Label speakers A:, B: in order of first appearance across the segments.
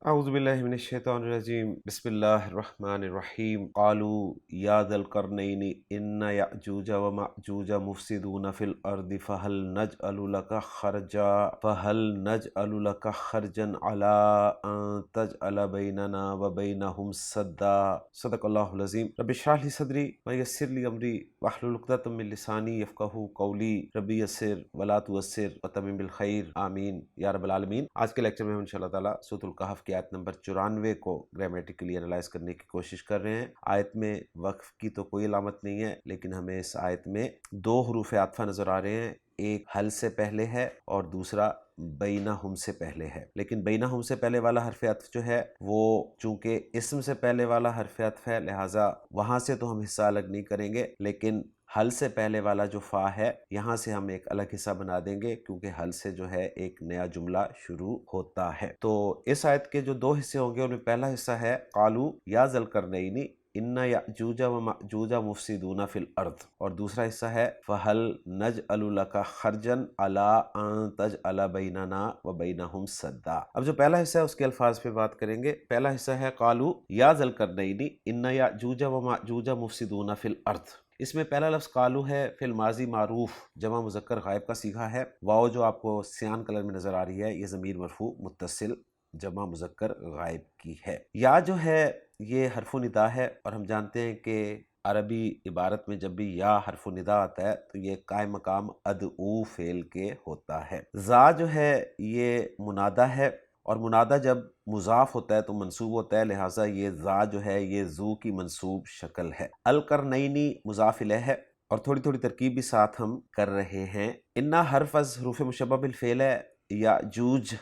A: اعوذ باللہ من الشیطان الرجیم بسم اللہ الرحمن الرحیم قالوا یا ذا القرنین ان یأجوج ومأجوج مفسدون فی الارض فهل نجعل لك خرجا علی ان تجعل بیننا وبینہم سدا صدق اللہ العظیم رب اشرح لی صدری ویسر لی امری واحلل عقدۃ من لسانی یفقہوا قولی رب یسر ولا تعسر وتمم بالخیر آمین یا رب العالمین۔ آج کے لیکچر میں ہم انشاءاللہ تعالیٰ سورۃ الکہف کی آیت نمبر 94 کو گرامیٹیکلی انالائز کرنے کی کوشش کر رہے ہیں۔ آیت میں وقف کی تو کوئی علامت نہیں ہے، لیکن ہمیں اس آیت میں دو حروف عطفہ نظر آ رہے ہیں، ایک حل سے پہلے ہے اور دوسرا بینہم سے پہلے ہے۔ لیکن بینہم سے پہلے والا حرف عطف جو ہے وہ چونکہ اسم سے پہلے والا حرف عطف ہے، لہٰذا وہاں سے تو ہم حصہ الگ نہیں کریں گے، لیکن حل سے پہلے والا جو فا ہے یہاں سے ہم ایک الگ حصہ بنا دیں گے، کیونکہ حل سے جو ہے ایک نیا جملہ شروع ہوتا ہے۔ تو اس آیت کے جو دو حصے ہوں گے ان میں پہلا حصہ ہے قالوا یا ذا القرنین ان یأجوج ومأجوج مفسدون فی الارض، اور دوسرا حصہ ہے فہل نجعل لک خرجا علی ان تجعل بیننا وبینہم سدا۔ اب جو پہلا حصہ ہے اس کے الفاظ پہ بات کریں گے۔ پہلا حصہ ہے قالوا یا ذا القرنین ان یأجوج ومأجوج مفسدون فی الارض۔ اس میں پہلا لفظ قالو ہے، فعل ماضی معروف جمع مذکر غائب کا صیغہ ہے۔ واو جو آپ کو سیان کلر میں نظر آ رہی ہے یہ ضمیر مرفوع متصل جمع مذکر غائب کی ہے۔ یا جو ہے یہ حرف ندا ہے، اور ہم جانتے ہیں کہ عربی عبارت میں جب بھی یا حرف ندا آتا ہے تو یہ قائم مقام ادعو فعل کے ہوتا ہے۔ ذا جو ہے یہ منادہ ہے، اور منادہ جب مضاف ہوتا ہے تو منصوب ہوتا ہے، لہٰذا یہ ذا جو ہے یہ ذو کی منصوب شکل ہے۔ القرنینی مضاف الیہ ہے، اور تھوڑی تھوڑی ترکیب بھی ساتھ ہم کر رہے ہیں۔ انا حرف از حروف مشبہ بالفعل ہے۔ یاجوج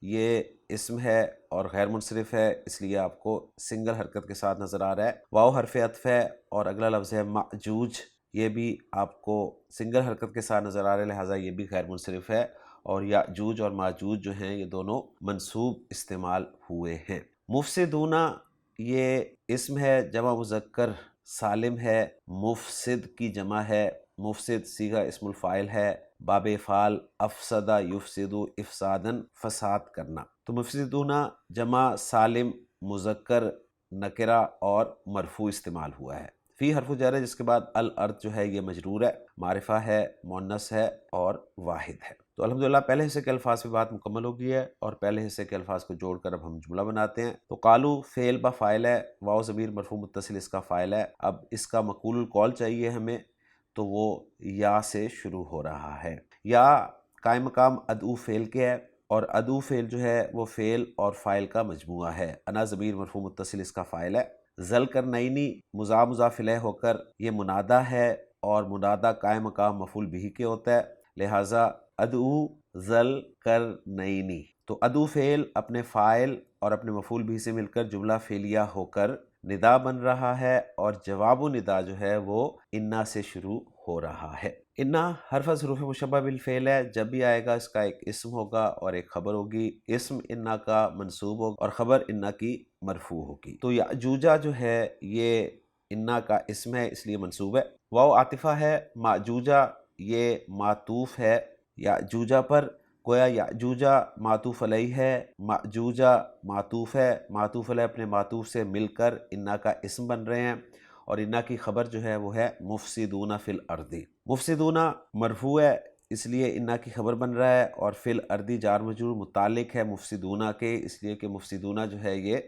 A: یہ اسم ہے اور غیر منصرف ہے، اس لیے آپ کو سنگل حرکت کے ساتھ نظر آ رہا ہے۔ واو حرف عطف ہے، اور اگلا لفظ ہے مأجوج، یہ بھی آپ کو سنگل حرکت کے ساتھ نظر آ رہا ہے، لہٰذا یہ بھی غیر منصرف ہے۔ اور یاجوج اور ماجوج جو ہیں یہ دونوں منصوب استعمال ہوئے ہیں۔ مفسدون یہ اسم ہے، جمع مذکر سالم ہے، مفسد کی جمع ہے، مفسد صیغہ اسم الفاعل ہے، باب افعال افسدہ یفسدو افسادن فساد کرنا۔ تو مفسدون جمع سالم مذکر نکرہ اور مرفوع استعمال ہوا ہے۔ فی حرف جر ہے، جس کے بعد الارض جو ہے یہ مجرور ہے، معرفہ ہے، مؤنث ہے اور واحد ہے۔ تو الحمدللہ پہلے حصے کے الفاظ پہ بات مکمل ہو گئی ہے، اور پہلے حصے کے الفاظ کو جوڑ کر اب ہم جملہ بناتے ہیں۔ تو قالو فعل با فاعل ہے، واو ضمیر مرفوع متصل اس کا فاعل ہے۔ اب اس کا مقول القول چاہیے ہمیں، تو وہ یا سے شروع ہو رہا ہے۔ یا قائم مقام ادعو فعل کے ہے، اور ادعو فعل جو ہے وہ فعل اور فاعل کا مجموعہ ہے۔ انا ضمیر مرفوع متصل اس کا فاعل ہے۔ ذل کرنینی مضاف مضاف الیہ ہو کر یہ منادہ ہے، اور منادہ قائم مقام مفعول بہ کے ہوتا ہے، لہٰذا ادعو ذل کرنینی۔ تو ادعو فعل اپنے فاعل اور اپنے مفعول بہ سے مل کر جملہ فعلیہ ہو کر ندا بن رہا ہے، اور جواب و ندا جو ہے وہ انا سے شروع ہو رہا ہے۔ انا حرف از حروف مشبہ بالفعل ہے، جب بھی آئے گا اس کا ایک اسم ہوگا اور ایک خبر ہوگی۔ اسم انا کا منصوب ہوگا اور خبر انا کی مرفوع ہوگی۔ تو یاجوجہ جو ہے یہ انا کا اسم ہے، اس لیے منصوب ہے۔ واو عاطفہ ہے، ماجوجہ یہ معطوف ہے یاجوجہ پر، گویا یاجوجہ معطوف علیہ ہے، ماجوجہ معطوف ہے، معطوف علیہ اپنے معطوف سے مل کر انا کا اسم بن رہے ہیں، اور انا کی خبر جو ہے وہ ہے مفسدون فی الارض۔ مفسدون مرفوع ہے، اس لیے انا کی خبر بن رہا ہے، اور فی الارض جار مجرور متعلق ہے مفسدون کے، اس لیے کہ مفسدون جو ہے یہ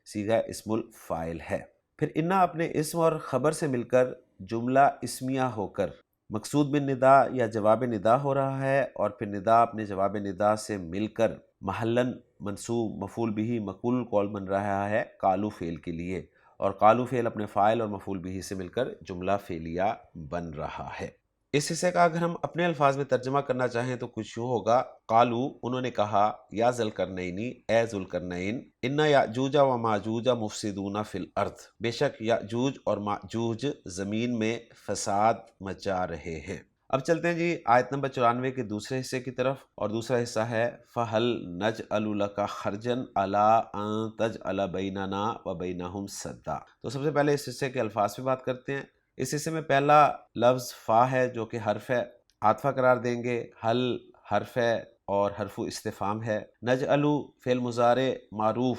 A: صیغہ اسم الفاعل ہے۔ پھر انا اپنے اسم اور خبر سے مل کر جملہ اسمیہ ہو کر مقصود بن ندا یا جواب ندا ہو رہا ہے، اور پھر ندا اپنے جواب ندا سے مل کر محلاً منصوب مفعول بہ مقول القول بن رہا ہے قالو فعل کے لیے، اور قالو فعل اپنے فاعل اور مفعول بہ سے مل کر جملہ فعلیہ بن رہا ہے۔ اس حصے کا اگر ہم اپنے الفاظ میں ترجمہ کرنا چاہیں تو کچھ یوں ہوگا، قالو انہوں نے کہا، یا ذل کرنینی اے ذل کرنین، ان یاجوج و ماجوج مفسدون فی الارض، بے شک یاجوج اور ماجوج زمین میں فساد مچا رہے ہیں۔ اب چلتے ہیں جی آیت نمبر 94 کے دوسرے حصے کی طرف، اور دوسرا حصہ ہے فَهَلْ نَجْعَلُ لَكَ خَرْجًا عَلَىٰ أَن تَجْعَلَ بَيْنَنَا وَبَيْنَهُمْ سَدًّا۔ تو سب سے پہلے اس حصے کے الفاظ پہ بات کرتے ہیں۔ اس حصے میں پہلا لفظ فا ہے جو کہ حرف ہے، عاطفہ قرار دیں گے۔ حل حرف ہے اور حرف استفہام ہے۔ نجعلو فعل مضارع معروف